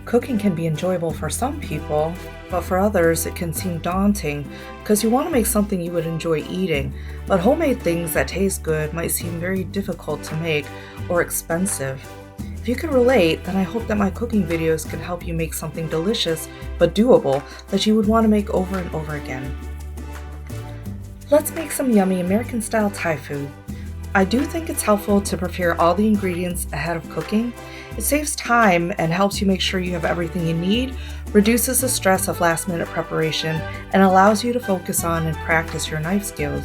Cooking can be enjoyable for some people, but for others it can seem daunting because you want to make something you would enjoy eating, but homemade things that taste good might seem very difficult to make or expensive. If you can relate, then I hope that my cooking videos can help you make something delicious but doable that you would want to make over and over again. Let's make some yummy American-style Thai food. I do think it's helpful to prepare all the ingredients ahead of cooking. It saves time and helps you make sure you have everything you need, reduces the stress of last-minute preparation, and allows you to focus on and practice your knife skills.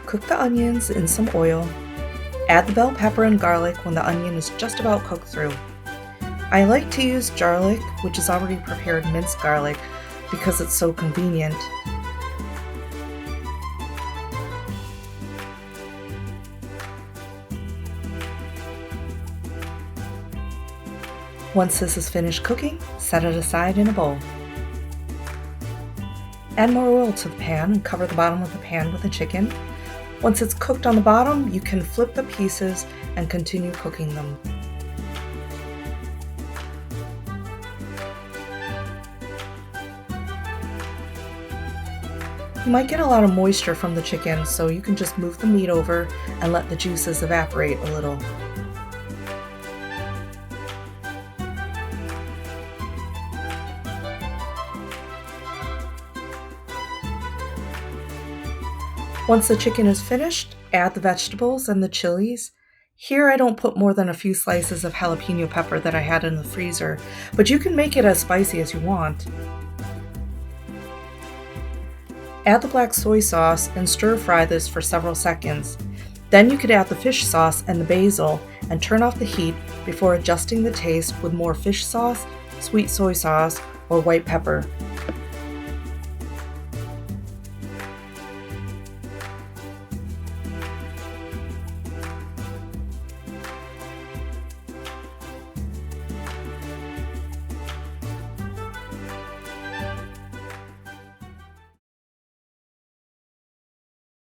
Cook the onions in some oil. Add the bell pepper and garlic when the onion is just about cooked through. I like to use garlic, which is already prepared minced garlic, because it's so convenient. Once this is finished cooking, set it aside in a bowl. Add more oil to the pan and cover the bottom of the pan with the chicken. Once it's cooked on the bottom, you can flip the pieces and continue cooking them. You might get a lot of moisture from the chicken, so you can just move the meat over and let the juices evaporate a little. Once the chicken is finished, add the vegetables and the chilies. Here I don't put more than a few slices of jalapeno pepper that I had in the freezer, but you can make it as spicy as you want. Add the black soy sauce and stir fry this for several seconds. Then you could add the fish sauce and the basil and turn off the heat before adjusting the taste with more fish sauce, sweet soy sauce, or white pepper.